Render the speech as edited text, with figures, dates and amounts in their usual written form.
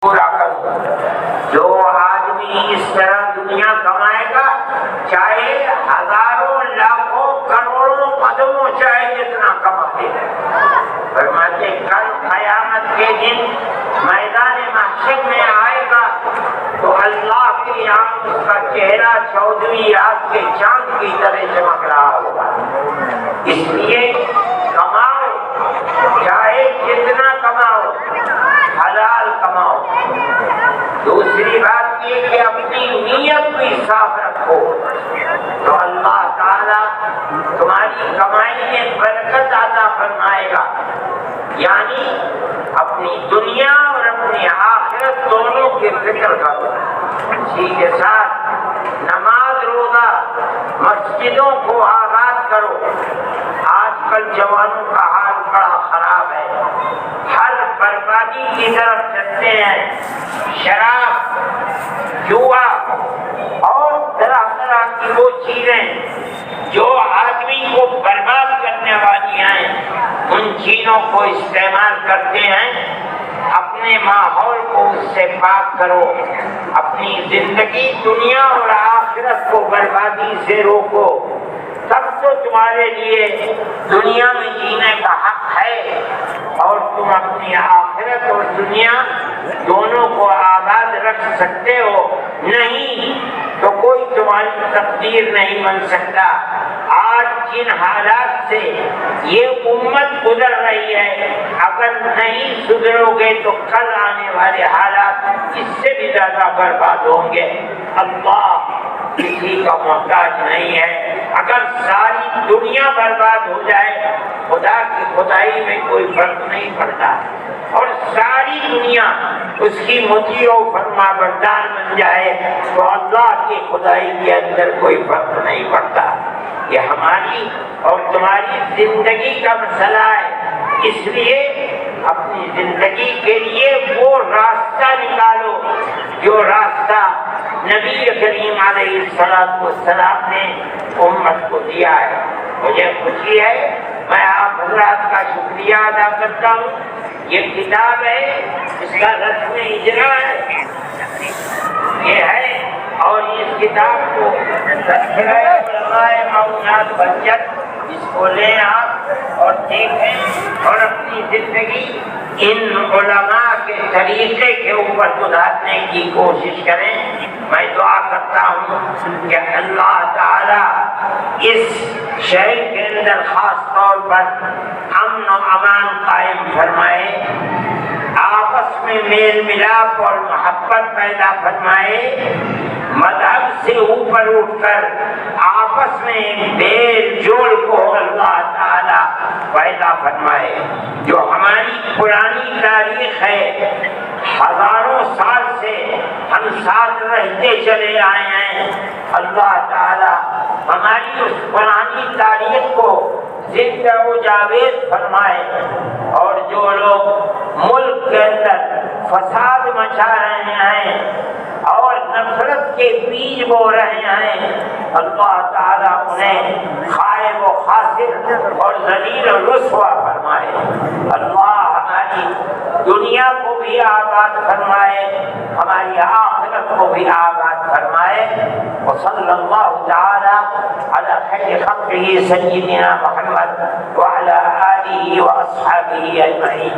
پورا کرو۔ جو آدمی اس طرح دنیا کمائے گا، چاہے ہزاروں لاکھوں کروڑوں قدموں چاہے جتنا کما دے گا، فرماتے کل قیامت کے دن میدان محشر میں آئے گا تو اللہ کی آنکھ اس کا چہرہ 14ویں رات کے چاند کی طرح چمک رہا ہوگا۔ اس لیے کماؤ، چاہے جتنا کماؤ، حلال کماؤ۔ دوسری بات یہ کہ اپنی نیت بھی صاف رکھو تو اللہ تعالیٰ تمہاری کمائی میں برکت عطا فرمائے گا۔ یعنی اپنی دنیا اور اپنی آخرت دونوں کی فکر کرو۔ اسی کے ساتھ نماز روزہ مسجدوں کو آباد کرو۔ آج کل جوانوں کا حال بڑا خراب ہے، ہر بربادی کی طرف چلتے ہیں، شراب، جوا اور طرح طرح کی وہ چیزیں جو آدمی کو برباد کرنے والی ہیں، ان چیزوں کو استعمال کرتے ہیں۔ اپنے ماحول کو اس سے پاک کرو، اپنی زندگی دنیا اور آخرت کو بربادی سے روکو، تب تو تمہارے لیے دنیا میں جینے کا حق ہے اور تم اپنی آخرت اور دنیا دونوں کو آباد رکھ سکتے ہو۔ نہیں تو کوئی تمہاری تقدیر نہیں بن سکتا۔ آج جن حالات سے یہ امت گزر رہی ہے، اگر نہیں سدھرو گے تو کل آنے والے حالات اس سے بھی زیادہ برباد ہوں گے۔ اللہ کسی کا محتاج نہیں ہے۔ اگر ساری دنیا برباد ہو جائے، خدا کی خدائی میں کوئی فرق نہیں پڑتا، اور ساری دنیا اس کی مطیع و فرما بردار بن جائے تو اللہ کی خدائی کے اندر کوئی فرق نہیں پڑتا۔ یہ ہماری اور تمہاری زندگی کا مسئلہ ہے، اس لیے اپنی زندگی کے لیے وہ راستہ نکالو جو راستہ نبی کریم علیہ السلام نے امت کو دیا ہے۔ مجھے خوشی ہے، میں آپ حضرات کا شکریہ ادا کرتا ہوں۔ یہ کتاب ہے، اس کا رسم اجرا ہے، یہ ہے، اور اس کتاب کو اس کو لیں آپ اور دیکھیں اور اپنی زندگی ان علماء کے طریقے کے اوپر گزارنے کی کوشش کریں۔ میں دعا کرتا ہوں کہ اللہ تعالی اس شہر کے اندر خاص طور پر امن و امان قائم فرمائے، آپس میں میل ملاپ اور محبت پیدا فرمائے، مذہب سے اوپر اٹھ کر آپس میں میل جول کو اللہ تعالی پیدا فرمائے۔ جو ہماری پرانی تاریخ ہے، ہزاروں سال سے ہم ساتھ رہتے چلے آئے ہیں، اللہ تعالی ہماری اس پرانی تاریخ کو زندہ و جاوید فرمائے، اور جو لوگ ملک کے اندر فساد مچا رہے ہیں اور نفرت کے بیج بو رہے ہیں، اللہ تعالیٰ انہیں خائب و خاسر اور ذلیل و رسوا فرمائے۔ اللہ ہماری دنیا کو بھی آباد فرمائے، ہماری آخرت کو بھی آباد فرمائے۔ وصلی اللہ تعالی علی خیر خلقہ سیدنا محمد وعلی آلہ واصحابہ اجمعین۔